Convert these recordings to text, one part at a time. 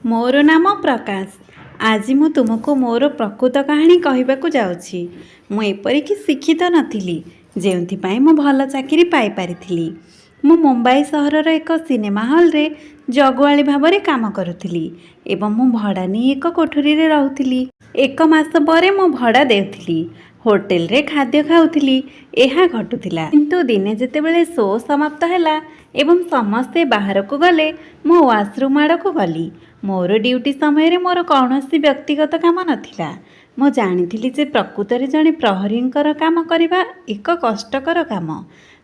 मोर नाम प्रकाश। आज मु तुमको मोर प्रकृत कहानी कहवाकू जाऊँगी। मु एपरिक शिक्षित नथिली जेउथिपाई मु भल चाकरी पाई पारिथिली। मु मुंबई सहरर एक सिनेमा हॉल रे जगुआली भाବରେ काम करुथिली एवं मु भड़ा नहीं एक कोठरी रे रहुथिली। एक मास परे मु भड़ा देउथिली। होटेल रे खाद्य खाउथिली। एहा घटुथिला किंतु दिने जेतेबेले शो समाप्त हैला एवं समस्ते बाहर को गले मु वाशरूम आड़क गली। मोर ड्यूटी समय मोर कौनसी व्यक्तिगत काम नथिला। मु जानिथिली जे प्रकृतरे जड़े प्रहरींकर काम करबा एक कष्टकर काम।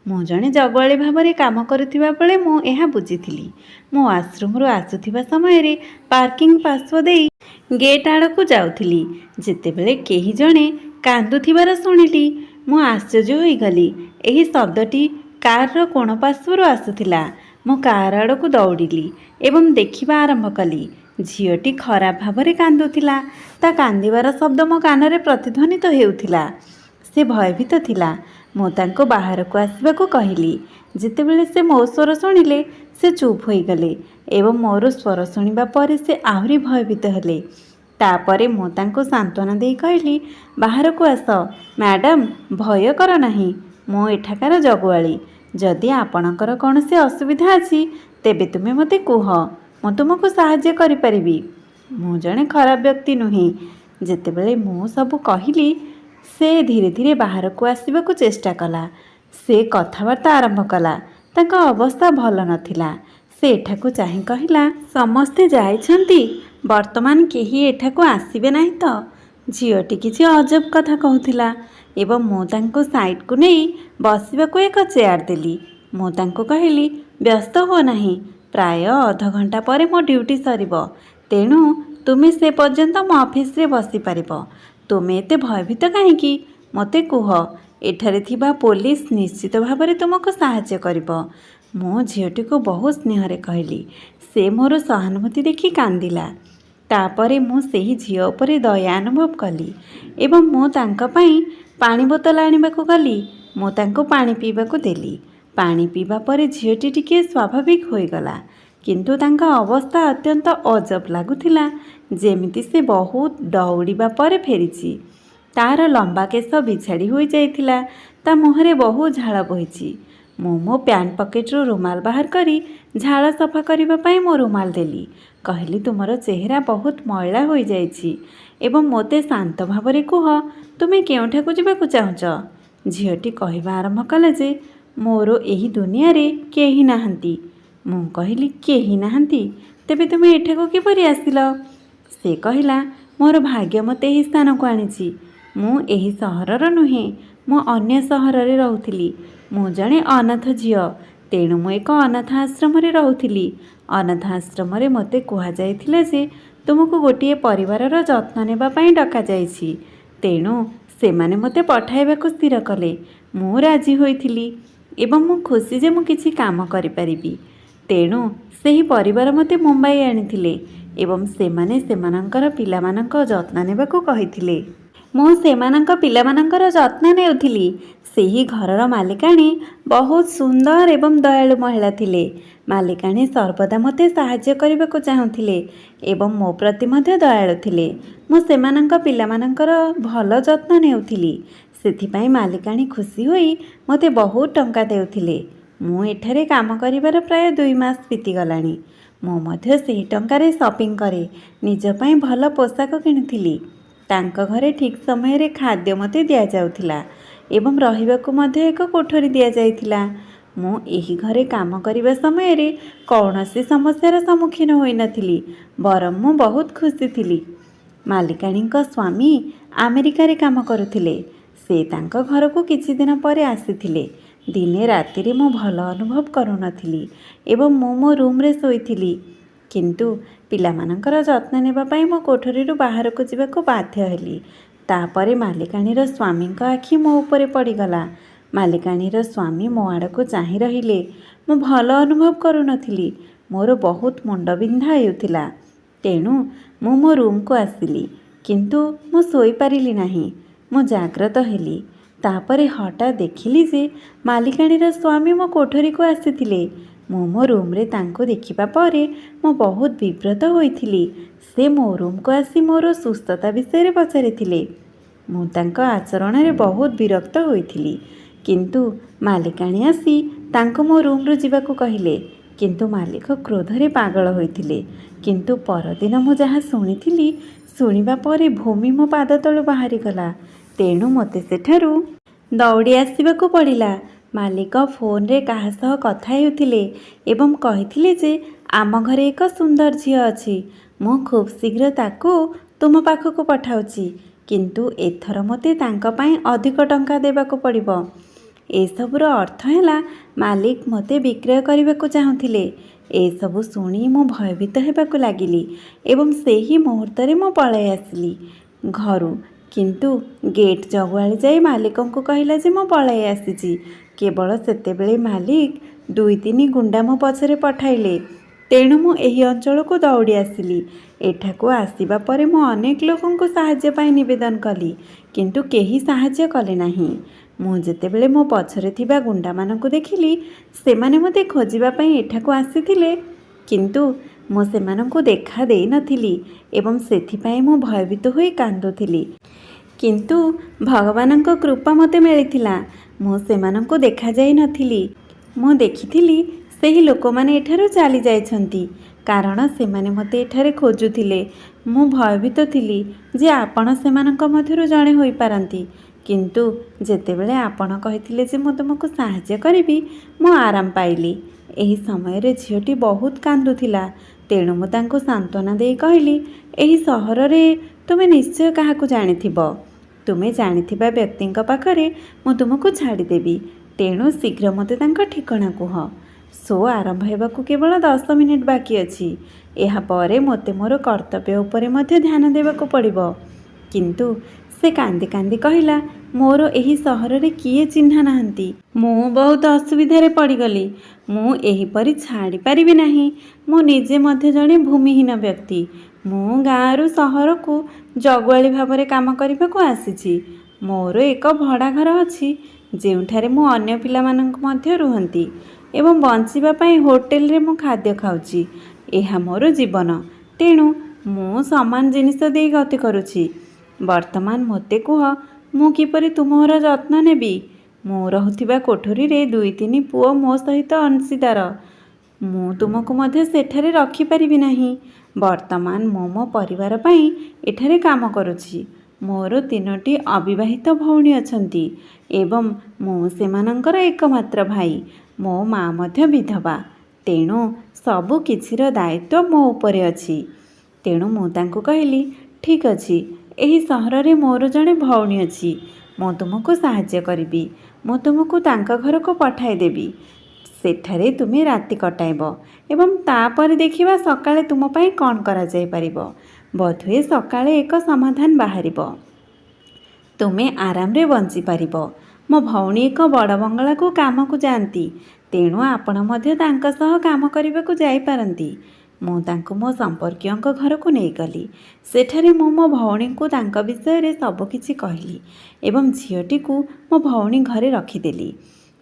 मु जड़े जगुआली भाବରେ काम करुथिबा बेले मु एहा बुझिथिली। मु वाशरूम रु आसुथिबा समय रे पार्किंग पार्श्व देई गेट आड़क जाउथिली जेतेबेले केही जणे कांदुथिबार सुनिली। मु आश्चर्य होई गली। एही शब्दटी कार रो कोण पार्श्वरु आसुथिला। मु कार आड़क दौड़िली एवं देखिबा आरंभ कली। झीटी खराब भाବରେ कांदुथिला। ता कांदिबार शब्द मो कानरे प्रतिध्वनित हेउथिला। से भयभीत थिला। मु तांको बाहर को आसबाकू कहिली। जेतेबेले से मो स्वर शुणिले से चुप होई गले एवं मोर स्वर शुणिबा परे से आहुरी भयभीत हेले। तापरे मु तांको सांत्वना देई कहली, बाहर को आस मैडम, भय कर नाही। मु एठाकार जगुआली। जदि आपणकर कौनसी असुविधा अछि तेबे तुमे मते कुह, मु तुमको साहाय्य करि परिबी। मु जणे खराब व्यक्ति नुहे। जेतेबेले मु सबु कहिली से धीरे धीरे बाहर को आसबाकू चेष्टा कला। से कथबार्ता आरंभ कला। तांको अवस्था भल नथिला। से एठाकू चाहि कहिला, समस्ते जाइछंती, वर्तमान केही एठाकू आसीबे नाही तो। झीटी किछि अजब कथा कहूथिला एवं मु तांको साइड को नहीं बसिबाकू एक चेयर देली। मु तांको कहिली, व्यस्त हो नाही, प्राय अध घंटा परे मो ड्यूटी सरिबो, तेणु तुमे से पर्यंत मो ऑफिस रे बसी पारिबो। तुमे एते भयभीत काहेकि, मते कुह। एठारे थिबा पुलिस निश्चित भाବରେ तुमको साहाय्य करिबो। मो झीटी को बहुत स्नेह रे कहली। से मोर सहानुभूति देखि कांदिला। तापरे मु सेही झील उपरे दया अनुभव कली एवं मु तांका पई पानी बोतल आनिबाकू गली। मु तांको पानी पीबाकू देली। पानी पीबा परे झीटी टिके स्वाभाविक होईगला, किंतु तांका अवस्था अत्यंत अजब लागुथिला, जेमिति से बहुत दौड़िबा परे फेरिछि। तार लंबा केश बिछाड़ी होई जाइथिला। ता मुहरे बहु झाळ बोहिछि। मो पैंट पकेट रू रुमाल बाहर करी झाळ सफा करिबा पई मो रुमाल देली। कहली, तुमर चेहरा बहुत मैला होई जाइछि एवं मोते शांत भाବରେ कुह, तुमे केउठाकू जिबाकू चाहुछ। झीटी कहबा आरंभ कला जे मोर एही दुनिया रे केही नाहंती। मु कहली, केही नाहंती, तेबे तुमे एठाकू किपरि आसिल? से कहिला, मोर भाग्य मते एही स्थान को आनिछि। मु एही सहरर नुहे, मु अन्य सहर रे रहुथिली। मु जणे अनाथ झियो, तेणु मु एक अनाथ आश्रम रे रहुथिली। अनाथ आश्रम रे मते कुहा जाइथिला जे तुमको गोटिए परिवारर जत्न नेबा पई डका जाइछि, तेणु सेमाने मते पठाइबाकू स्थिर कले। मु राजी होइथिली एवं मु खुशी जे मु किछि काम करि परिबी। तेणु सेही परिवार मते मुंबई आनिथिले एवं सेमाने सेमानंकर पिलामानंक जत्न नेबाकू कहिथिले। मु सेमानंक पिलामानंकर जत्न नेउथिली। सेही घरर मालिकाणी बहुत सुंदर एवं दयालु महिला थिले। मालिकाणी सर्वदा मते साहाय्य करिबाकू चाहुथिले एवं मो प्रति मध्य दयालु थिले। मु सेमानंक पिलामानंकर भल जत्न नेउथिली। सेथिपाई मालिकाणी खुशी होई मते बहुत टंका देउथिले। मु एठारे काम करिबार प्राय 2 मास बीती गलाणी। मु मध्य सेही टंकारे शॉपिंग करे, निज पई भल पोशाक किणुथिली। तांक घरे ठीक समय रे खाद्य मते दिया जाउथिला एवं रहिबाकू मध्य एक कोठरी दिया जाइथिला। मु एही घरे काम करिबा समय रे कौनसी समस्यार सम्मुखीन होई नथिली, बरं मु बहुत खुशी थिली। मालिकाणींक स्वामी अमेरिका रे काम करुथिले। से तांक घर को किछि दिन परे आसीथिले। दिने राति रे मु भल अनुभव करू नथिली एवं मो रूम रे सोईथिली, किंतु पिलामानंकर जत्न नेबा पई मो कोठरी रु बाहर को जिबाकू बाध्य हेली। तापरे मालिकाणीर स्वामींक आखि मो उपरे पड़ीगला। मालिकाणीर स्वामी मो आड़को चाहि रहिले। मु भल अनुभव करू नथिली। मोर बहुत मुंड बिंधा हेउथिला, तेणु मु मो रूम को आसिली, किंतु मु सोई पारिली नाही। मु जाग्रत हेली। तापरे हठात देखिली जे मालिकाणीर स्वामी मो कोठरी को आसीथिले। ମୁଁ ମୋ ରୁମ୍ରେ ତାଙ୍କୁ ଦେଖିବା ପରେ ମୁଁ ବହୁତ ବିବ୍ରତ ହୋଇଥିଲି। ସେ ମୋ ରୁମ୍କୁ ଆସି ମୋର ସୁସ୍ଥତା ବିଷୟରେ ପଚାରିଥିଲେ। ମୁଁ ତାଙ୍କ ଆଚରଣରେ ବହୁତ ବିରକ୍ତ ହୋଇଥିଲି। କିନ୍ତୁ ମାଲିକାଣୀ ଆସି ତାଙ୍କୁ ମୋ ରୁମ୍ରୁ ଯିବାକୁ କହିଲେ। କିନ୍ତୁ ମାଲିକ କ୍ରୋଧରେ ପାଗଳ ହୋଇଥିଲେ। କିନ୍ତୁ ପରଦିନ ମୁଁ ଯାହା ଶୁଣିଥିଲି, ଶୁଣିବା ପରେ ଭୂମି ମୋ ପାଦ ତଳୁ ବାହାରିଗଲା। ତେଣୁ ମୋତେ ସେଠାରୁ ଦୌଡ଼ି ଆସିବାକୁ ପଡ଼ିଲା। ମାଲିକ ଫୋନ୍ରେ କାହା ସହ କଥା ହେଉଥିଲେ ଏବଂ କହିଥିଲେ ଯେ ଆମ ଘରେ ଏକ ସୁନ୍ଦର ଝିଅ ଅଛି। ମୁଁ ଖୁବ୍ ଶୀଘ୍ର ତାକୁ ତୁମ ପାଖକୁ ପଠାଉଛି। କିନ୍ତୁ ଏଥର ମୋତେ ତାଙ୍କ ପାଇଁ ଅଧିକ ଟଙ୍କା ଦେବାକୁ ପଡ଼ିବ। ଏସବୁର ଅର୍ଥ ହେଲା ମାଲିକ ମୋତେ ବିକ୍ରୟ କରିବାକୁ ଚାହୁଁଥିଲେ। ଏସବୁ ଶୁଣି ମୁଁ ଭୟଭୀତ ହେବାକୁ ଲାଗିଲି ଏବଂ ସେହି ମୁହୂର୍ତ୍ତରେ ମୁଁ ପଳାଇ ଆସିଲି ଘରୁ। କିନ୍ତୁ ଗେଟ୍ ଜଗୁଆଳି ଯାଇ ମାଲିକଙ୍କୁ କହିଲା ଯେ ମୁଁ ପଳାଇ ଆସିଛି। କେବଳ ସେତେବେଳେ ମାଲିକ 2-3 ଗୁଣ୍ଡା ମୋ ପଛରେ ପଠାଇଲେ। ତେଣୁ ମୁଁ ଏହି ଅଞ୍ଚଳକୁ ଦୌଡ଼ି ଆସିଲି। ଏଠାକୁ ଆସିବା ପରେ ମୁଁ ଅନେକ ଲୋକଙ୍କୁ ସାହାଯ୍ୟ ପାଇଁ ନିବେଦନ କଲି, କିନ୍ତୁ କେହି ସାହାଯ୍ୟ କଲେ ନାହିଁ। ମୁଁ ଯେତେବେଳେ ମୋ ପଛରେ ଥିବା ଗୁଣ୍ଡାମାନଙ୍କୁ ଦେଖିଲି, ସେମାନେ ମୋତେ ଖୋଜିବା ପାଇଁ ଏଠାକୁ ଆସିଥିଲେ, କିନ୍ତୁ ମୁଁ ସେମାନଙ୍କୁ ଦେଖା ଦେଇନଥିଲି ଏବଂ ସେଥିପାଇଁ ମୁଁ ଭୟଭୀତ ହୋଇ କାନ୍ଦୁଥିଲି। କିନ୍ତୁ ଭଗବାନଙ୍କ କୃପା ମୋତେ ମିଳିଥିଲା। ମୁଁ ସେମାନଙ୍କୁ ଦେଖାଯାଇନଥିଲି। ମୁଁ ଦେଖିଥିଲି ସେହି ଲୋକମାନେ ଏଠାରୁ ଚାଲି ଯାଇଛନ୍ତି, କାରଣ ସେମାନେ ମୋତେ ଏଠାରେ ଖୋଜୁଥିଲେ। ମୁଁ ଭୟଭୀତ ଥିଲି ଯେ ଆପଣ ସେମାନଙ୍କ ମଧ୍ୟରୁ ଜଣେ ହୋଇପାରନ୍ତି। କିନ୍ତୁ ଯେତେବେଳେ ଆପଣ କହିଥିଲେ ଯେ ମୁଁ ତୁମକୁ ସାହାଯ୍ୟ କରିବି, ମୁଁ ଆରାମ ପାଇଲି। ଏହି ସମୟରେ ଝିଅଟି ବହୁତ କାନ୍ଦୁଥିଲା। ତେଣୁ ମୁଁ ତାଙ୍କୁ ସାନ୍ତ୍ୱନା ଦେଇ କହିଲି, ଏହି ସହରରେ ତୁମେ ନିଶ୍ଚୟ କାହାକୁ ଜାଣିଥିବ। ତୁମେ ଜାଣିଥିବା ବ୍ୟକ୍ତିଙ୍କ ପାଖରେ ମୁଁ ତୁମକୁ ଛାଡ଼ିଦେବି। ତେଣୁ ଶୀଘ୍ର ମୋତେ ତାଙ୍କ ଠିକଣା କୁହ। ଶୋ ଆରମ୍ଭ ହେବାକୁ କେବଳ 10 ମିନିଟ୍ ବାକି ଅଛି। ଏହାପରେ ମୋତେ ମୋର କର୍ତ୍ତବ୍ୟ ଉପରେ ମଧ୍ୟ ଧ୍ୟାନ ଦେବାକୁ ପଡ଼ିବ। କିନ୍ତୁ ସେ କାନ୍ଦି କାନ୍ଦି କହିଲା, ମୋର ଏହି ସହରରେ କିଏ ଚିହ୍ନା ନାହାନ୍ତି। ମୁଁ ବହୁତ ଅସୁବିଧାରେ ପଡ଼ିଗଲି। ମୁଁ ଏହିପରି ଛାଡ଼ିପାରିବି ନାହିଁ। ମୁଁ ନିଜେ ମଧ୍ୟ ଜଣେ ଭୂମିହୀନ ବ୍ୟକ୍ତି। ମୁଁ ଗାଁରୁ ସହରକୁ ଜଗୁଆଳି ଭାବରେ କାମ କରିବାକୁ ଆସିଛି। ମୋର ଏକ ଭଡ଼ା ଘର ଅଛି, ଯେଉଁଠାରେ ମୁଁ ଅନ୍ୟ ପିଲାମାନଙ୍କ ମଧ୍ୟ ରୁହନ୍ତି ଏବଂ ବଞ୍ଚିବା ପାଇଁ ହୋଟେଲରେ ମୁଁ ଖାଦ୍ୟ ଖାଉଛି। ଏହା ମୋର ଜୀବନ। ତେଣୁ ମୁଁ ସମାନ ଜିନିଷ ଦେଇ ଗତି କରୁଛି। ବର୍ତ୍ତମାନ ମୋତେ କୁହ, ମୁଁ କିପରି ତୁମର ଯତ୍ନ ନେବି? ମୁଁ ରହୁଥିବା କୋଠରୀରେ 2-3 ପୁଅ ମୋ ସହିତ ଅଂଶୀଦାର। ମୁଁ ତୁମକୁ ମଧ୍ୟ ସେଠାରେ ରଖିପାରିବି ନାହିଁ। ବର୍ତ୍ତମାନ ମୁଁ ମୋ ପରିବାର ପାଇଁ ଏଠାରେ କାମ କରୁଛି। ମୋର 3ଟି ଅବିବାହିତ ଭଉଣୀ ଅଛନ୍ତି ଏବଂ ମୁଁ ସେମାନଙ୍କର ଏକମାତ୍ର ଭାଇ। ମୋ ମା' ମଧ୍ୟ ବିଧବା। ତେଣୁ ସବୁ କିଛିର ଦାୟିତ୍ୱ ମୋ ଉପରେ ଅଛି। ତେଣୁ ମୁଁ ତାଙ୍କୁ କହିଲି, ଠିକ୍ ଅଛି, ଏହି ସହରରେ ମୋର ଜଣେ ଭଉଣୀ ଅଛି। ମୁଁ ତୁମକୁ ସାହାଯ୍ୟ କରିବି। ମୁଁ ତୁମକୁ ତାଙ୍କ ଘରକୁ ପଠାଇଦେବି। ସେଠାରେ ତୁମେ ରାତି କଟାଇବ ଏବଂ ତାପରେ ଦେଖିବା ସକାଳେ ତୁମ ପାଇଁ କ'ଣ କରାଯାଇପାରିବ। ବୋଧହୁଏ ସକାଳେ ଏକ ସମାଧାନ ବାହାରିବ। ତୁମେ ଆରାମରେ ବଞ୍ଚିପାରିବ। ମୋ ଭଉଣୀ ଏକ ବଡ଼ ବଙ୍ଗଳାକୁ କାମକୁ ଯାଆନ୍ତି, ତେଣୁ ଆପଣ ମଧ୍ୟ ତାଙ୍କ ସହ କାମ କରିବାକୁ ଯାଇପାରନ୍ତି। ମୁଁ ତାଙ୍କୁ ମୋ ସମ୍ପର୍କୀୟଙ୍କ ଘରକୁ ନେଇଗଲି। ସେଠାରେ ମୁଁ ମୋ ଭଉଣୀଙ୍କୁ ତାଙ୍କ ବିଷୟରେ ସବୁକିଛି କହିଲି ଏବଂ ଝିଅଟିକୁ ମୋ ଭଉଣୀ ଘରେ ରଖିଦେଲି।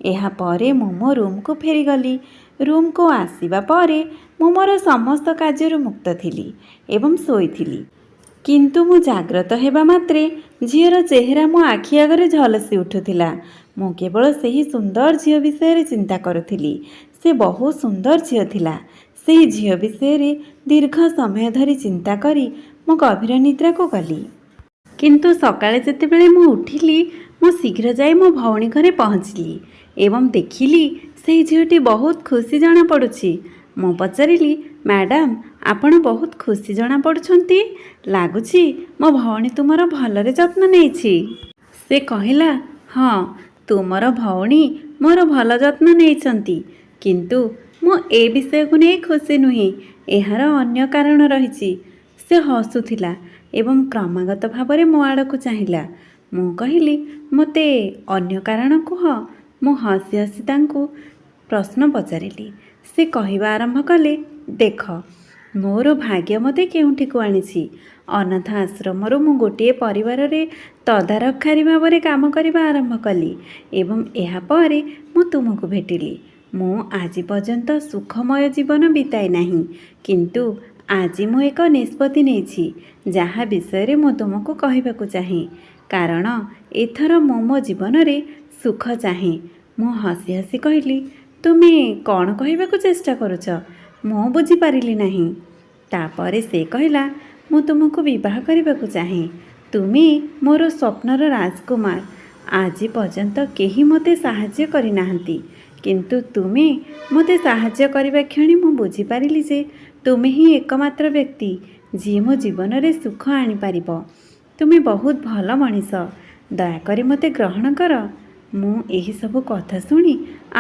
ଏହାପରେ ମୁଁ ମୋ ରୁମ୍କୁ ଫେରିଗଲି। ରୁମ୍କୁ ଆସିବା ପରେ ମୁଁ ମୋର ସମସ୍ତ କାର୍ଯ୍ୟରୁ ମୁକ୍ତ ଥିଲି ଏବଂ ଶୋଇଥିଲି। କିନ୍ତୁ ମୁଁ ଜାଗ୍ରତ ହେବା ମାତ୍ରେ ଝିଅର ଚେହେରା ମୋ ଆଖି ଆଗରେ ଝଲସି ଉଠୁଥିଲା। ମୁଁ କେବଳ ସେହି ସୁନ୍ଦର ଝିଅ ବିଷୟରେ ଚିନ୍ତା କରୁଥିଲି। ସେ ବହୁତ ସୁନ୍ଦର ଝିଅ ଥିଲା। ସେହି ଝିଅ ବିଷୟରେ ଦୀର୍ଘ ସମୟ ଧରି ଚିନ୍ତା କରି ମୁଁ ଗଭୀର ନିଦ୍ରାକୁ ଗଲି। କିନ୍ତୁ ସକାଳେ ଯେତେବେଳେ ମୁଁ ଉଠିଲି, ମୁଁ ଶୀଘ୍ର ଯାଇ ମୋ ଭଉଣୀ ଘରେ ପହଞ୍ଚିଲି ଏବଂ ଦେଖିଲି ସେହି ଝିଅଟି ବହୁତ ଖୁସି ଜଣାପଡ଼ୁଛି। ମୁଁ ପଚାରିଲି, ମ୍ୟାଡ଼ାମ୍, ଆପଣ ବହୁତ ଖୁସି ଜଣାପଡ଼ୁଛନ୍ତି। ଲାଗୁଛି ମୋ ଭଉଣୀ ତୁମର ଭଲରେ ଯତ୍ନ ନେଇଛି। ସେ କହିଲା, ହଁ, ତୁମର ଭଉଣୀ ମୋର ଭଲ ଯତ୍ନ ନେଇଛନ୍ତି। କିନ୍ତୁ ମୁଁ ଏ ବିଷୟକୁ ନେଇ ଖୁସି ନୁହେଁ। ଏହାର ଅନ୍ୟ କାରଣ ରହିଛି। ସେ ହସୁଥିଲା ଏବଂ କ୍ରମାଗତ ଭାବରେ ମୋ ଆଡ଼କୁ ଚାହିଁଲା। ମୁଁ କହିଲି, ମୋତେ ଅନ୍ୟ କାରଣ କୁହ। ମୁଁ ହସି ହସି ତାଙ୍କୁ ପ୍ରଶ୍ନ ପଚାରିଲି। ସେ କହିବା ଆରମ୍ଭ କଲେ, ଦେଖ, ମୋର ଭାଗ୍ୟ ମୋତେ କେଉଁଠିକୁ ଆଣିଛି। ଅନାଥ ଆଶ୍ରମରୁ ମୁଁ ଗୋଟିଏ ପରିବାରରେ ତଦାରଖକାରୀ ଭାବରେ କାମ କରିବା ଆରମ୍ଭ କଲି ଏବଂ ଏହାପରେ ମୁଁ ତୁମକୁ ଭେଟିଲି। ମୁଁ ଆଜି ପର୍ଯ୍ୟନ୍ତ ସୁଖମୟ ଜୀବନ ବିତାଇ ନାହିଁ, କିନ୍ତୁ ଆଜି ମୁଁ ଏକ ନିଷ୍ପତ୍ତି ନେଇଛି ଯାହା ବିଷୟରେ ମୁଁ ତୁମକୁ କହିବାକୁ ଚାହେଁ, କାରଣ ଏଥର ମୁଁ ମୋ ଜୀବନରେ ସୁଖ ଚାହେଁ। ମୁଁ ହସି ହସି କହିଲି, ତୁମେ କ'ଣ କହିବାକୁ ଚେଷ୍ଟା କରୁଛ? ମୁଁ ବୁଝିପାରିଲି ନାହିଁ। ତାପରେ ସେ କହିଲା, ମୁଁ ତୁମକୁ ବିବାହ କରିବାକୁ ଚାହେଁ। ତୁମେ ମୋର ସ୍ୱପ୍ନର ରାଜକୁମାର। ଆଜି ପର୍ଯ୍ୟନ୍ତ କେହି ମୋତେ ସାହାଯ୍ୟ କରିନାହାନ୍ତି, କିନ୍ତୁ ତୁମେ ମୋତେ ସାହାଯ୍ୟ କରିବା କ୍ଷଣି ମୁଁ ବୁଝିପାରିଲି ଯେ ତୁମେ ହିଁ ଏକମାତ୍ର ବ୍ୟକ୍ତି ଯିଏ ମୋ ଜୀବନରେ ସୁଖ ଆଣିପାରିବ। ତୁମେ ବହୁତ ଭଲ ମଣିଷ। ଦୟାକରି ମୋତେ ଗ୍ରହଣ କର। ମୁଁ ଏହିସବୁ କଥା ଶୁଣି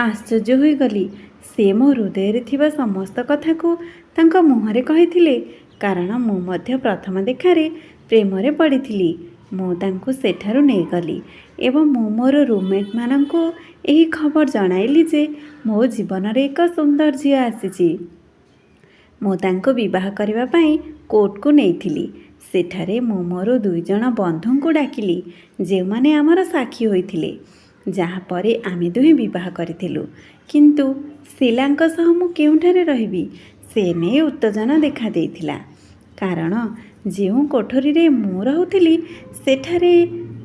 ଆଶ୍ଚର୍ଯ୍ୟ ହୋଇଗଲି। ସେ ମୋ ହୃଦୟରେ ଥିବା ସମସ୍ତ କଥାକୁ ତାଙ୍କ ମୁହଁରେ କହିଥିଲେ, କାରଣ ମୁଁ ମଧ୍ୟ ପ୍ରଥମ ଦେଖାରେ ପ୍ରେମରେ ପଡ଼ିଥିଲି। ମୁଁ ତାଙ୍କୁ ସେଠାରୁ ନେଇଗଲି ଏବଂ ମୁଁ ମୋର ରୁମ୍ମେଟ୍ମାନଙ୍କୁ ଏହି ଖବର ଜଣାଇଲି ଯେ ମୋ ଜୀବନରେ ଏକ ସୁନ୍ଦର ଝିଅ ଆସିଛି। ମୁଁ ତାଙ୍କୁ ବିବାହ କରିବା ପାଇଁ କୋର୍ଟକୁ ନେଇଥିଲି। ସେଠାରେ ମୁଁ ମୋର 2 ଜଣ ବନ୍ଧୁଙ୍କୁ ଡାକିଲି, ଯେଉଁମାନେ ଆମର ସାକ୍ଷୀ ହୋଇଥିଲେ, ଯାହାପରେ ଆମେ ଦୁହେଁ ବିବାହ କରିଥିଲୁ। କିନ୍ତୁ ଶିଲାଙ୍କ ସହ ମୁଁ କେଉଁଠାରେ ରହିବି, ସେ ନେଇ ଉତ୍ତେଜନା ଦେଖାଦେଇଥିଲା। କାରଣ ଯେଉଁ କୋଠରୀରେ ମୁଁ ରହୁଥିଲି ସେଠାରେ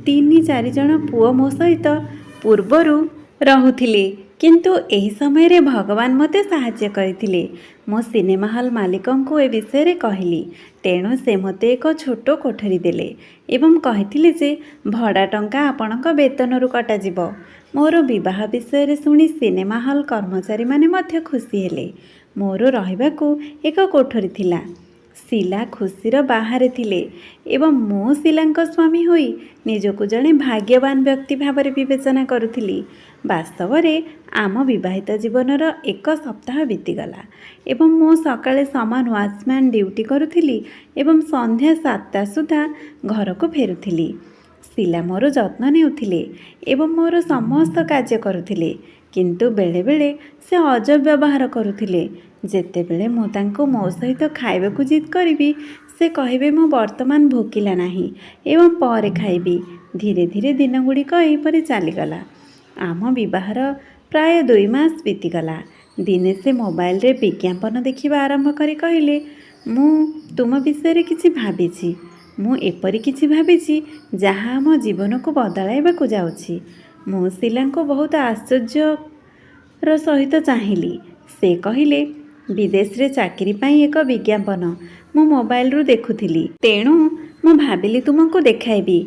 3-4 ଜଣ ପୁଅ ମୋ ସହିତ ପୂର୍ବରୁ ରହୁଥିଲେ। କିନ୍ତୁ ଏହି ସମୟରେ ଭଗବାନ ମୋତେ ସାହାଯ୍ୟ କରିଥିଲେ। ମୁଁ ସିନେମା ହଲ୍ ମାଲିକଙ୍କୁ ଏ ବିଷୟରେ କହିଲି। ତେଣୁ ସେ ମୋତେ ଏକ ଛୋଟ କୋଠରୀ ଦେଲେ ଏବଂ କହିଥିଲେ ଯେ ଭଡ଼ା ଟଙ୍କା ଆପଣଙ୍କ ବେତନରୁ କଟାଯିବ। ମୋର ବିବାହ ବିଷୟରେ ଶୁଣି ସିନେମା ହଲ୍ କର୍ମଚାରୀମାନେ ମଧ୍ୟ ଖୁସି ହେଲେ। ମୋର ରହିବାକୁ ଏକ କୋଠରୀ ଥିଲା। ଶିଲା ଖୁସିର ବାହାରେ ଥିଲେ ଏବଂ ମୁଁ ଶିଲାଙ୍କ ସ୍ୱାମୀ ହୋଇ ନିଜକୁ ଜଣେ ଭାଗ୍ୟବାନ ବ୍ୟକ୍ତି ଭାବରେ ବିବେଚନା କରୁଥିଲି। ବାସ୍ତବରେ ଆମ ବିବାହିତ ଜୀବନର 1 ସପ୍ତାହ ବିତିଗଲା ଏବଂ ମୁଁ ସକାଳେ ସମାନ ୱାଚମ୍ୟାନ୍ ଡ୍ୟୁଟି କରୁଥିଲି ଏବଂ ସନ୍ଧ୍ୟା 7ଟା ସୁଦ୍ଧା ଘରକୁ ଫେରୁଥିଲି। ଶିଲା ମୋର ଯତ୍ନ ନେଉଥିଲେ ଏବଂ ମୋର ସମସ୍ତ କାର୍ଯ୍ୟ କରୁଥିଲେ, କିନ୍ତୁ ବେଳେବେଳେ ସେ ଅଜବ ବ୍ୟବହାର କରୁଥିଲେ। ଯେତେବେଳେ ମୁଁ ତାଙ୍କୁ ମୋ ସହିତ ଖାଇବାକୁ ଜିଦ୍ କରିବି, ସେ କହିବେ ମୁଁ ବର୍ତ୍ତମାନ ଭୋକିଲା ନାହିଁ ଏବଂ ପରେ ଖାଇବି। ଧୀରେ ଧୀରେ ଦିନଗୁଡ଼ିକ ଏହିପରି ଚାଲିଗଲା। ଆମ ବିବାହର ପ୍ରାୟ 2 ମାସ ବିତିଗଲା। ଦିନେ ସେ ମୋବାଇଲରେ ବିଜ୍ଞାପନ ଦେଖିବା ଆରମ୍ଭ କରି କହିଲେ, ମୁଁ ତୁମ ବିଷୟରେ କିଛି ଭାବିଛି। ମୁଁ ଏପରି କିଛି ଭାବିଛି ଯାହା ଆମ ଜୀବନକୁ ବଦଳାଇବାକୁ ଯାଉଛି। ମୁଁ ଶିଲାଙ୍କୁ ବହୁତ ଆଶ୍ଚର୍ଯ୍ୟର ସହିତ ଚାହିଁଲି। ସେ କହିଲେ, ବିଦେଶରେ ଚାକିରି ପାଇଁ ଏକ ବିଜ୍ଞାପନ ମୁଁ ମୋବାଇଲରୁ ଦେଖୁଥିଲି, ତେଣୁ ମୁଁ ଭାବିଲି ତୁମକୁ ଦେଖାଇବି।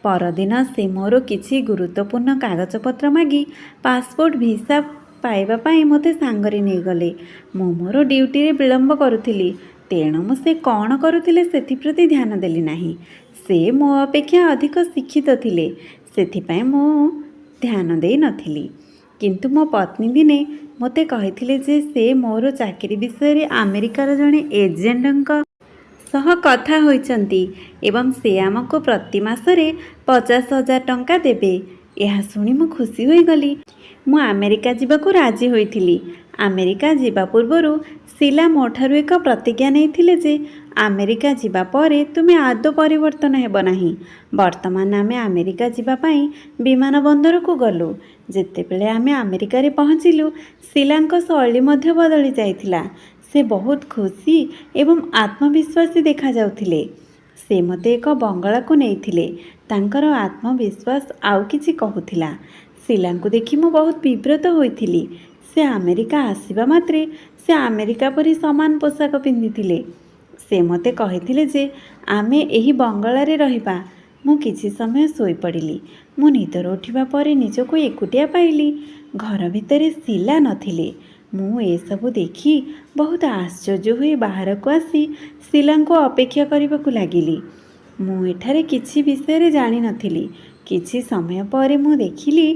ପରଦିନ ସେ ମୋର କିଛି ଗୁରୁତ୍ୱପୂର୍ଣ୍ଣ କାଗଜପତ୍ର ମାଗି ପାସପୋର୍ଟ ଭିସା ପାଇବା ପାଇଁ ମୋତେ ସାଙ୍ଗରେ ନେଇଗଲେ। ମୁଁ ମୋର ଡ୍ୟୁଟିରେ ବିଳମ୍ବ କରୁଥିଲି, ତେଣୁ ମୁଁ ସେ କ'ଣ କରୁଥିଲେ ସେଥିପ୍ରତି ଧ୍ୟାନ ଦେଲି ନାହିଁ। ସେ ମୋ ଅପେକ୍ଷା ଅଧିକ ଶିକ୍ଷିତ ଥିଲେ, ସେଥିପାଇଁ ମୁଁ ଧ୍ୟାନ ଦେଇନଥିଲି। କିନ୍ତୁ ମୋ ପତ୍ନୀ ଦିନେ ମୋତେ କହିଥିଲେ ଯେ ସେ ମୋର ଚାକିରି ବିଷୟରେ ଆମେରିକାର ଜଣେ ଏଜେଣ୍ଟଙ୍କ ସହ କଥା ହୋଇଛନ୍ତି ଏବଂ ସେ ଆମକୁ ପ୍ରତି ମାସରେ 50,000 ଟଙ୍କା ଦେବେ। ଏହା ଶୁଣି ମୁଁ ଖୁସି ହୋଇଗଲି। ମୁଁ ଆମେରିକା ଯିବାକୁ ରାଜି ହୋଇଥିଲି। ଆମେରିକା ଯିବା ପୂର୍ବରୁ ଶିଲା ମୋ ଠାରୁ ଏକ ପ୍ରତିଜ୍ଞା ନେଇଥିଲେ ଯେ ଆମେରିକା ଯିବା ପରେ ତୁମେ ଆଦୌ ପରିବର୍ତ୍ତନ ହେବ ନାହିଁ। ବର୍ତ୍ତମାନ ଆମେ ଆମେରିକା ଯିବା ପାଇଁ ବିମାନ ବନ୍ଦରକୁ ଗଲୁ। ଯେତେବେଳେ ଆମେ ଆମେରିକାରେ ପହଞ୍ଚିଲୁ, ଶିଲାଙ୍କ ଶୈଳୀ ମଧ୍ୟ ବଦଳି ଯାଇଥିଲା। ସେ ବହୁତ ଖୁସି ଏବଂ ଆତ୍ମବିଶ୍ୱାସୀ ଦେଖାଯାଉଥିଲେ। ସେ ମୋତେ ଏକ ବଙ୍ଗଳାକୁ ନେଇଥିଲେ। ତାଙ୍କର ଆତ୍ମବିଶ୍ୱାସ ଆଉ କିଛି କହୁଥିଲା। ଶିଲାଙ୍କୁ ଦେଖି ମୁଁ ବହୁତ ବିବ୍ରତ ହୋଇଥିଲି। ସେ ଆମେରିକା ଆସିବା ମାତ୍ରେ ସେ ଆମେରିକା ପରି ସମାନ ପୋଷାକ ପିନ୍ଧିଥିଲେ। ସେ ମୋତେ କହିଥିଲେ ଯେ ଆମେ ଏହି ବଙ୍ଗଳାରେ ରହିବା। ମୁଁ କିଛି ସମୟ ଶୋଇପଡ଼ିଲି। ମୁଁ ନିଦରୁ ଉଠିବା ପରେ ନିଜକୁ ଏକୁଟିଆ ପାଇଲି। ଘର ଭିତରେ ଶିଲା ନଥିଲେ। ମୁଁ ଏସବୁ ଦେଖି ବହୁତ ଆଶ୍ଚର୍ଯ୍ୟ ହୋଇ ବାହାରକୁ ଆସି ଶିଲାଙ୍କୁ ଅପେକ୍ଷା କରିବାକୁ ଲାଗିଲି। ମୁଁ ଏଠାରେ କିଛି ବିଷୟରେ ଜାଣିନଥିଲି। କିଛି ସମୟ ପରେ ମୁଁ ଦେଖିଲି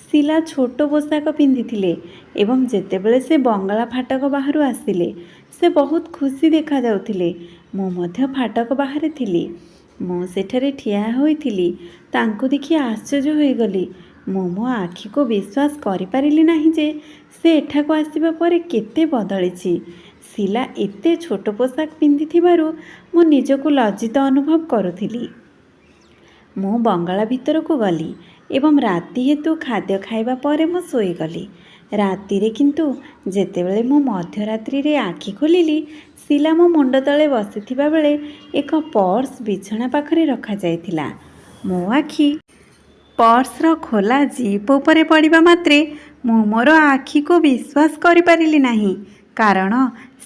ଶିଲା ଛୋଟ ପୋଷାକ ପିନ୍ଧିଥିଲେ ଏବଂ ଯେତେବେଳେ ସେ ବଙ୍ଗଳା ଫାଟକ ବାହାରୁ ଆସିଲେ, ସେ ବହୁତ ଖୁସି ଦେଖାଯାଉଥିଲେ। ମୁଁ ମଧ୍ୟ ଫାଟକ ବାହାରେ ଥିଲି। ମୁଁ ସେଠାରେ ଠିଆ ହୋଇଥିଲି। ତାଙ୍କୁ ଦେଖି ଆଶ୍ଚର୍ଯ୍ୟ ହୋଇଗଲି। ମୁଁ ମୋ ଆଖିକୁ ବିଶ୍ୱାସ କରିପାରିଲି ନାହିଁ ଯେ ସେ ଏଠାକୁ ଆସିବା ପରେ କେତେ ବଦଳିଛି। ଶିଲା ଏତେ ଛୋଟ ପୋଷାକ ପିନ୍ଧିଥିବାରୁ ମୁଁ ନିଜକୁ ଲଜ୍ଜିତ ଅନୁଭବ କରୁଥିଲି। ମୁଁ ବଙ୍ଗଳା ଭିତରକୁ ଗଲି ଏବଂ ରାତି ହେତୁ ଖାଦ୍ୟ ଖାଇବା ପରେ ମୁଁ ଶୋଇଗଲି। ରାତିରେ କିନ୍ତୁ ଯେତେବେଳେ ମୁଁ ମଧ୍ୟରାତ୍ରିରେ ଆଖି ଖୋଲିଲି, ଶିଲା ମୋ ମୁଣ୍ଡ ତଳେ ବସିଥିବା ବେଳେ ଏକ ପର୍ସ ବିଛଣା ପାଖରେ ରଖାଯାଇଥିଲା। ମୋ ଆଖି ପର୍ସର ଖୋଲା ଜିପ୍ ଉପରେ ପଡ଼ିବା ମାତ୍ରେ ମୁଁ ମୋର ଆଖିକୁ ବିଶ୍ୱାସ କରିପାରିଲି ନାହିଁ, କାରଣ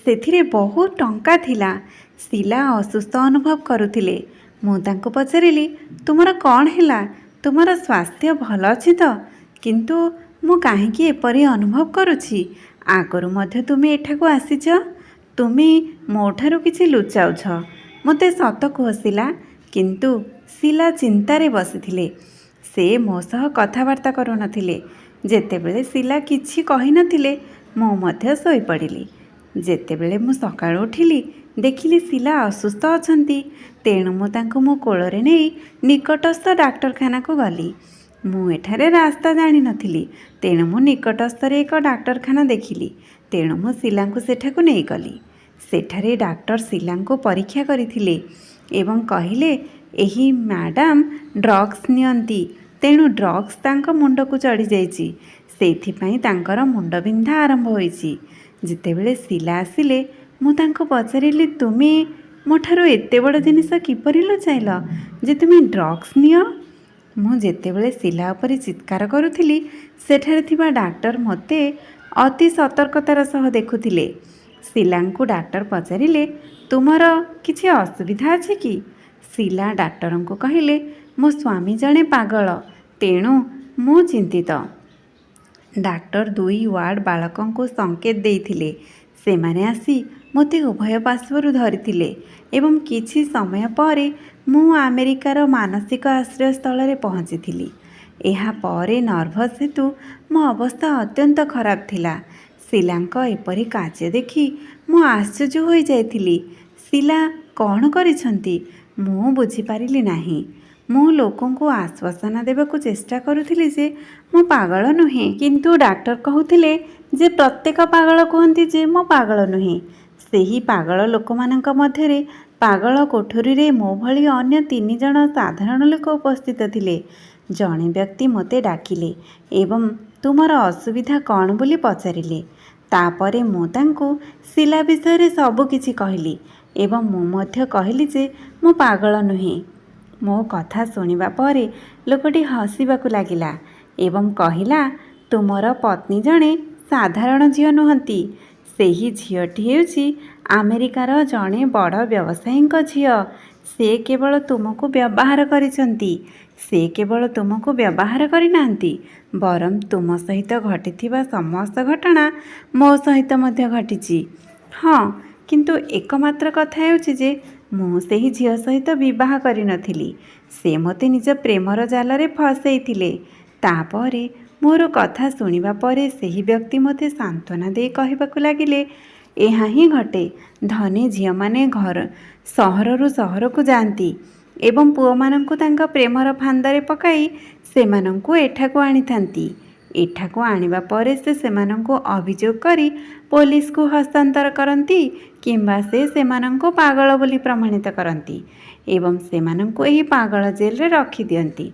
ସେଥିରେ ବହୁତ ଟଙ୍କା ଥିଲା। ଶିଲା ଅସୁସ୍ଥ ଅନୁଭବ କରୁଥିଲେ। ମୁଁ ତାଙ୍କୁ ପଚାରିଲି, ତୁମର କ'ଣ ହେଲା? ତୁମର ସ୍ୱାସ୍ଥ୍ୟ ଭଲ ଅଛି ତ? କିନ୍ତୁ ମୁଁ କାହିଁକି ଏପରି ଅନୁଭବ କରୁଛି? ଆଗରୁ ମଧ୍ୟ ତୁମେ ଏଠାକୁ ଆସିଛ। ତୁମେ ମୋଠାରୁ କିଛି ଲୁଚାଉଛ। ମୋତେ ସତ କୁହ ଶିଲା। କିନ୍ତୁ ଶିଲା ଚିନ୍ତାରେ ବସିଥିଲେ। ସେ ମୋ ସହ କଥାବାର୍ତ୍ତା କରୁନଥିଲେ। ଯେତେବେଳେ ଶିଲା କିଛି କହିନଥିଲେ, ମୁଁ ମଧ୍ୟ ଶୋଇପଡ଼ିଲି। ଯେତେବେଳେ ମୁଁ ସକାଳୁ ଉଠିଲି, ଦେଖିଲି ଶିଲା ଅସୁସ୍ଥ ଅଛନ୍ତି। ତେଣୁ ମୁଁ ତାଙ୍କୁ ମୋ କୋଳରେ ନେଇ ନିକଟସ୍ଥ ଡାକ୍ତରଖାନାକୁ ଗଲି। ମୁଁ ଏଠାରେ ରାସ୍ତା ଜାଣିନଥିଲି, ତେଣୁ ମୁଁ ନିକଟସ୍ଥରେ ଏକ ଡାକ୍ତରଖାନା ଦେଖିଲି। ତେଣୁ ମୁଁ ଶିଲାଙ୍କୁ ସେଠାକୁ ନେଇଗଲି। ସେଠାରେ ଡାକ୍ତର ଶିଲାଙ୍କୁ ପରୀକ୍ଷା କରିଥିଲେ ଏବଂ କହିଲେ, ଏହି ମ୍ୟାଡ଼ାମ୍ ଡ୍ରଗ୍ସ ନିଅନ୍ତି, ତେଣୁ ଡ୍ରଗ୍ସ ତାଙ୍କ ମୁଣ୍ଡକୁ ଚଢ଼ିଯାଇଛି। ସେଇଥିପାଇଁ ତାଙ୍କର ମୁଣ୍ଡବିନ୍ଧା ଆରମ୍ଭ ହୋଇଛି। ଯେତେବେଳେ ଶିଲା ଆସିଲେ, ମୁଁ ତାଙ୍କୁ ପଚାରିଲି, ତୁମେ ମୋଠାରୁ ଏତେ ବଡ଼ ଜିନିଷ କିପରି ଲୁଚାଇଲ ଯେ ତୁମେ ଡ୍ରଗ୍ସ ନିଅ? ମୁଁ ଯେତେବେଳେ ଶିଲା ଉପରେ ଚିତ୍କାର କରୁଥିଲି, ସେଠାରେ ଥିବା ଡାକ୍ତର ମୋତେ ଅତି ସତର୍କତାର ସହ ଦେଖୁଥିଲେ। ଶିଲାଙ୍କୁ ଡାକ୍ତର ପଚାରିଲେ, ତୁମର କିଛି ଅସୁବିଧା ଅଛି କି? ଶିଲା ଡାକ୍ତରଙ୍କୁ କହିଲେ, ମୋ ସ୍ୱାମୀ ଜଣେ ପାଗଳ, ତେଣୁ ମୁଁ ଚିନ୍ତିତ। ଡାକ୍ତର 2 ୱାର୍ଡ ବାଳକଙ୍କୁ ସଙ୍କେତ ଦେଇଥିଲେ। ସେମାନେ ଆସି ମୋତେ ଉଭୟ ପାର୍ଶ୍ୱରୁ ଧରିଥିଲେ ଏବଂ କିଛି ସମୟ ପରେ ମୁଁ ଆମେରିକାର ମାନସିକ ଆଶ୍ରୟସ୍ଥଳରେ ପହଞ୍ଚିଥିଲି। ଏହା ପରେ ନର୍ଭସ୍ ହେତୁ ମୋ ଅବସ୍ଥା ଅତ୍ୟନ୍ତ ଖରାପ ଥିଲା। ଶିଲାଙ୍କ ଏପରି କାର୍ଯ୍ୟ ଦେଖି ମୁଁ ଆଶ୍ଚର୍ଯ୍ୟ ହୋଇଯାଇଥିଲି। ଶିଲା କ'ଣ କରିଛନ୍ତି ମୁଁ ବୁଝିପାରିଲି ନାହିଁ। ମୁଁ ଲୋକଙ୍କୁ ଆଶ୍ୱାସନା ଦେବାକୁ ଚେଷ୍ଟା କରୁଥିଲି ଯେ ମୁଁ ପାଗଳ ନୁହେଁ, କିନ୍ତୁ ଡାକ୍ତର କହୁଥିଲେ ଯେ ପ୍ରତ୍ୟେକ ପାଗଳ କୁହନ୍ତି ଯେ ମୁଁ ପାଗଳ ନୁହେଁ। ସେହି ପାଗଳ ଲୋକମାନଙ୍କ ମଧ୍ୟରେ ପାଗଳ କୋଠରୀରେ ମୋ ଭଳି ଅନ୍ୟ 3 ଜଣ ସାଧାରଣ ଲୋକ ଉପସ୍ଥିତ ଥିଲେ। ଜଣେ ବ୍ୟକ୍ତି ମୋତେ ଡାକିଲେ ଏବଂ ତୁମର ଅସୁବିଧା କ'ଣ ବୋଲି ପଚାରିଲେ। ତାପରେ ମୁଁ ତାଙ୍କୁ ଶିଲା ବିଷୟରେ ସବୁ କିଛି କହିଲି ଏବଂ ମୁଁ ମଧ୍ୟ କହିଲି ଯେ ମୁଁ ପାଗଳ ନୁହେଁ। ମୋ କଥା ଶୁଣିବା ପରେ ଲୋକଟି ହସିବାକୁ ଲାଗିଲା ଏବଂ କହିଲା, ତୁମର ପତ୍ନୀ ଜଣେ ସାଧାରଣ ଝିଅ ନୁହନ୍ତି। ସେହି ଝିଅଟି ହେଉଛି ଆମେରିକାର ଜଣେ ବଡ଼ ବ୍ୟବସାୟୀଙ୍କ ଝିଅ। ସେ କେବଳ ତୁମକୁ ବ୍ୟବହାର କରିଛନ୍ତି। ସେ କେବଳ ତୁମକୁ ବ୍ୟବହାର କରିନାହାନ୍ତି, ବରଂ ତୁମ ସହିତ ଘଟିଥିବା ସମସ୍ତ ଘଟଣା ମୋ ସହିତ ମଧ୍ୟ ଘଟିଛି। ହଁ, କିନ୍ତୁ ଏକମାତ୍ର କଥା ହେଉଛି ଯେ ମୁଁ ସେହି ଝିଅ ସହିତ ବିବାହ କରିନଥିଲି। ସେ ମୋତେ ନିଜ ପ୍ରେମର ଜାଲରେ ଫସେଇଥିଲେ। ତାପରେ ମୋର କଥା ଶୁଣିବା ପରେ ସେହି ବ୍ୟକ୍ତି ମୋତେ ସାନ୍ତ୍ୱନା ଦେଇ କହିବାକୁ ଲାଗିଲେ, ଏହା ହିଁ ଘଟେ। ଧନୀ ଝିଅମାନେ ସହରରୁ ସହରକୁ ଯାଆନ୍ତି ଏବଂ ପୁଅମାନଙ୍କୁ ତାଙ୍କ ପ୍ରେମର ଫାନ୍ଦରେ ପକାଇ ସେମାନଙ୍କୁ ଏଠାକୁ ଆଣିଥାନ୍ତି। ଏଠାକୁ ଆଣିବା ପରେ ସେ ସେମାନଙ୍କୁ ଅଭିଯୋଗ କରି ପୋଲିସକୁ ହସ୍ତାନ୍ତର କରନ୍ତି କିମ୍ବା ସେମାନଙ୍କୁ ପାଗଳ ବୋଲି ପ୍ରମାଣିତ କରନ୍ତି ଏବଂ ସେମାନଙ୍କୁ ଏହି ପାଗଳ ଜେଲରେ ରଖିଦିଅନ୍ତି।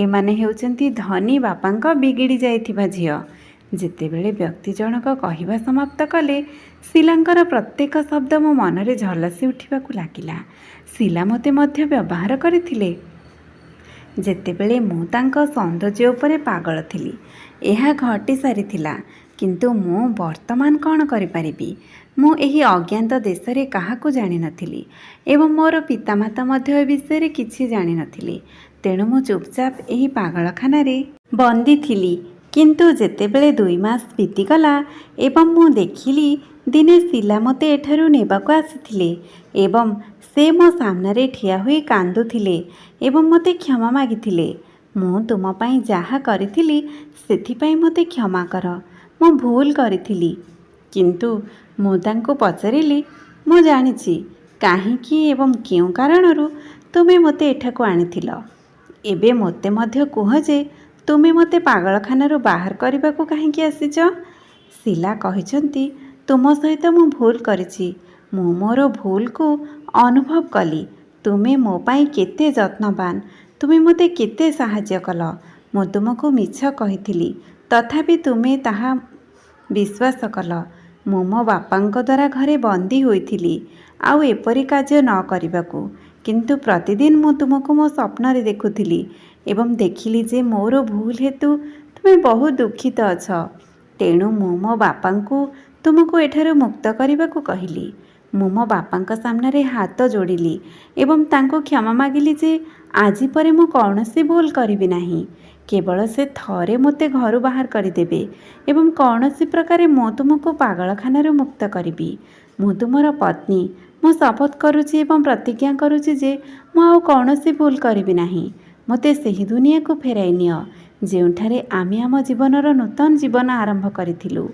ଏମାନେ ହେଉଛନ୍ତି ଧନୀ ବାପାଙ୍କ ବିଗିଡ଼ି ଯାଇଥିବା ଝିଅ। ଯେତେବେଳେ ବ୍ୟକ୍ତି ଜଣକ କହିବା ସମାପ୍ତ କଲେ, ଶିଲାଙ୍କର ପ୍ରତ୍ୟେକ ଶବ୍ଦ ମୋ ମନରେ ଝଲସି ଉଠିବାକୁ ଲାଗିଲା। ଶିଲା ମୋତେ ମଧ୍ୟ ବ୍ୟବହାର କରିଥିଲେ ଯେତେବେଳେ ମୁଁ ତାଙ୍କ ସୌନ୍ଦର୍ଯ୍ୟ ଉପରେ ପାଗଳ ଥିଲି। ଏହା ଘଟି ସାରିଥିଲା, କିନ୍ତୁ ମୁଁ ବର୍ତ୍ତମାନ କ'ଣ କରିପାରିବି? ମୁଁ ଏହି ଅଜ୍ଞାତ ଦେଶରେ କାହାକୁ ଜାଣିନଥିଲି ଏବଂ ମୋର ପିତାମାତା ମଧ୍ୟ ଏ ବିଷୟରେ କିଛି ଜାଣିନଥିଲେ। ତେଣୁ ମୁଁ ଚୁପଚାପ ଏହି ପାଗଳଖାନାରେ ବନ୍ଦୀ ଥିଲି। କିନ୍ତୁ ଯେତେବେଳେ 2 ମାସ ବିତିଗଲା ଏବଂ ମୁଁ ଦେଖିଲି ଦିନେ ଶିଲା ମୋତେ ଏଠାରୁ ନେବାକୁ ଆସିଥିଲେ ଏବଂ ସେ ମୋ ସାମ୍ନାରେ ଠିଆ ହୋଇ କାନ୍ଦୁଥିଲେ ଏବଂ ମୋତେ କ୍ଷମା ମାଗିଥିଲେ। ମୁଁ ତୁମ ପାଇଁ ଯାହା କରିଥିଲି ସେଥିପାଇଁ ମୋତେ କ୍ଷମା କର। ମୁଁ ଭୁଲ କରିଥିଲି। କିନ୍ତୁ ମୁଁ ତାଙ୍କୁ ପଚାରିଲି, ମୁଁ ଜାଣିଛି କାହିଁକି ଏବଂ କେଉଁ କାରଣରୁ ତୁମେ ମୋତେ ଏଠାକୁ ଆଣିଥିଲ। ଏବେ ମୋତେ ମଧ୍ୟ କୁହ ଯେ ତୁମେ ମୋତେ ପାଗଳଖାନାରୁ ବାହାର କରିବାକୁ କାହିଁକି ଆସିଛ? ଶିଲା କହିଛନ୍ତି, ତୁମ ସହିତ ମୁଁ ଭୁଲ କରିଛି। ମୁଁ ମୋର ଭୁଲକୁ ଅନୁଭବ କଲି। ତୁମେ ମୋ ପାଇଁ କେତେ ଯତ୍ନବାନ, ତୁମେ ମୋତେ କେତେ ସାହାଯ୍ୟ କଲ। ମୁଁ ତୁମକୁ ମିଛ କହିଥିଲି, ତଥାପି ତୁମେ ତାହା विश्वास कल ମୁଁ ମୋ ବାପାଙ୍କ ଦ୍ୱାରା ଘରେ ବନ୍ଦୀ ହୋଇଥିଲି ଆଉ ଏପରି କାର୍ଯ୍ୟ ନ କରିବାକୁ। କିନ୍ତୁ ପ୍ରତିଦିନ ମୁଁ ତୁମକୁ ମୋ ସ୍ୱପ୍ନରେ ଦେଖୁଥିଲି ଏବଂ ଦେଖିଲି ଯେ ମୋର ଭୁଲ ହେତୁ ତୁମେ ବହୁ ଦୁଃଖିତ ଅଛ। ତେଣୁ ମୁଁ ମୋ ବାପାଙ୍କୁ ତୁମକୁ ଏଠାରୁ ମୁକ୍ତ କରିବାକୁ କହିଲି। ମୁଁ ମୋ ବାପାଙ୍କ ସାମ୍ନାରେ ହାତ ଯୋଡ଼ିଲି ଏବଂ ତାଙ୍କୁ କ୍ଷମା ମାଗିଲି ଯେ ଆଜି ପରେ ମୁଁ କୌଣସି ଭୁଲ କରିବି ନାହିଁ। କେବଳ ସେ ଥରେ ମୋତେ ଘରୁ ବାହାର କରିଦେବେ ଏବଂ କୌଣସି ପ୍ରକାରେ ମୁଁ ତୁମକୁ ପାଗଳଖାନାରୁ ମୁକ୍ତ କରିବି। ମୁଁ ତୁମର ପତ୍ନୀ। ମୁଁ ଶପଥ କରୁଛି ଏବଂ ପ୍ରତିଜ୍ଞା କରୁଛି ଯେ ମୁଁ ଆଉ କୌଣସି ଭୁଲ କରିବି ନାହିଁ। ମୋତେ ସେହି ଦୁନିଆକୁ ଫେରାଇ ନିଅ ଯେଉଁଠାରେ ଆମେ ଆମ ଜୀବନର ନୂତନ ଜୀବନ ଆରମ୍ଭ କରିଥିଲୁ।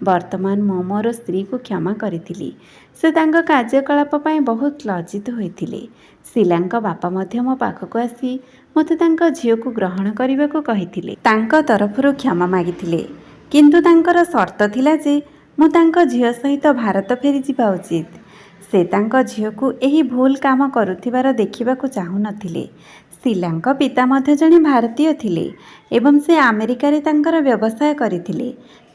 ବର୍ତ୍ତମାନ ମୁଁ ମୋର ସ୍ତ୍ରୀକୁ କ୍ଷମା କରିଥିଲି। ସେ ତାଙ୍କ କାର୍ଯ୍ୟକଳାପ ପାଇଁ ବହୁତ ଲଜ୍ଜିତ ହୋଇଥିଲେ। ଶିଲାଙ୍କ ବାପା ମଧ୍ୟ ମୋ ପାଖକୁ ଆସି ମୋତେ ତାଙ୍କ ଝିଅକୁ ଗ୍ରହଣ କରିବାକୁ କହିଥିଲେ। ତାଙ୍କ ତରଫରୁ କ୍ଷମା ମାଗିଥିଲେ। କିନ୍ତୁ ତାଙ୍କର ସର୍ତ୍ତ ଥିଲା ଯେ ମୁଁ ତାଙ୍କ ଝିଅ ସହିତ ଭାରତ ଫେରିଯିବା ଉଚିତ। ସେ ତାଙ୍କ ଝିଅକୁ ଏହି ଭୁଲ କାମ କରୁଥିବାର ଦେଖିବାକୁ ଚାହୁଁନଥିଲେ। ଶିଲାଙ୍କ ପିତା ମଧ୍ୟ ଜଣେ ଭାରତୀୟ ଥିଲେ ଏବଂ ସେ ଆମେରିକାରେ ତାଙ୍କର ବ୍ୟବସାୟ କରିଥିଲେ।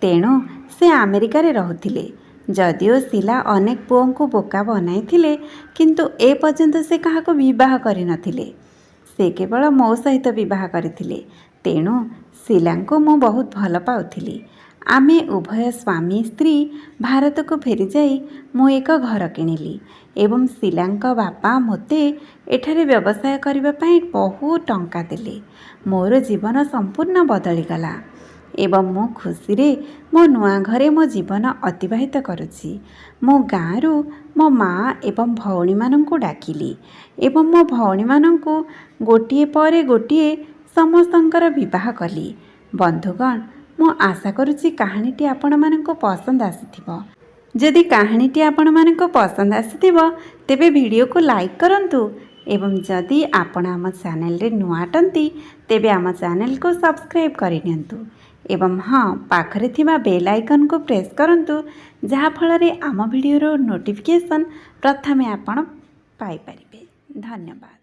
ତେଣୁ ସେ ଆମେରିକାରେ ରହୁଥିଲେ। ଯଦିଓ ଶିଲା ଅନେକ ପୁଅଙ୍କୁ ବୋକା ବନାଇଥିଲେ କିନ୍ତୁ ଏପର୍ଯ୍ୟନ୍ତ ସେ କାହାକୁ ବିବାହ କରିନଥିଲେ। ସେ କେବଳ ମୋ ସହିତ ବିବାହ କରିଥିଲେ। ତେଣୁ ଶିଲାଙ୍କୁ ମୁଁ ବହୁତ ଭଲ ପାଉଥିଲି। ଆମେ ଉଭୟ ସ୍ୱାମୀ ସ୍ତ୍ରୀ ଭାରତକୁ ଫେରିଯାଇ ମୁଁ ଏକ ଘର କିଣିଲି ଏବଂ ଶିଲାଙ୍କ ବାପା ମୋତେ ଏଠାରେ ବ୍ୟବସାୟ କରିବା ପାଇଁ ବହୁତ ଟଙ୍କା ଦେଲେ। ମୋର ଜୀବନ ସମ୍ପୂର୍ଣ୍ଣ ବଦଳିଗଲା ଏବଂ ମୁଁ ଖୁସିରେ ମୋ ନୂଆ ଘରେ ମୋ ଜୀବନ ଅତିବାହିତ କରୁଛି। ମୁଁ ଗାଁରୁ ମୋ ମା' ଏବଂ ଭଉଣୀମାନଙ୍କୁ ଡାକିଲି ଏବଂ ମୋ ଭଉଣୀମାନଙ୍କୁ ଗୋଟିଏ ପରେ ଗୋଟିଏ ସମସ୍ତଙ୍କର ବିବାହ କଲି। ବନ୍ଧୁଗଣ, ମୁଁ ଆଶା କରୁଛି କାହାଣୀଟି ଆପଣମାନଙ୍କୁ ପସନ୍ଦ ଆସିଥିବ। ଯଦି କାହାଣୀଟି ଆପଣମାନଙ୍କୁ ପସନ୍ଦ ଆସିଥିବ ତେବେ ଭିଡ଼ିଓକୁ ଲାଇକ୍ କରନ୍ତୁ ଏବଂ ଯଦି ଆପଣ ଆମ ଚ୍ୟାନେଲରେ ନୂଆ ଅଟନ୍ତି ତେବେ ଆମ ଚ୍ୟାନେଲକୁ ସବସ୍କ୍ରାଇବ୍ କରିନିଅନ୍ତୁ ଏବଂ ହଁ, ପାଖରେ ଥିବା ବେଲ୍ ଆଇକନ୍କୁ ପ୍ରେସ୍ କରନ୍ତୁ ଯାହାଫଳରେ ଆମ ଭିଡ଼ିଓର ନୋଟିଫିକେସନ୍ ପ୍ରଥମେ ଆପଣ ପାଇପାରିବେ। ଧନ୍ୟବାଦ।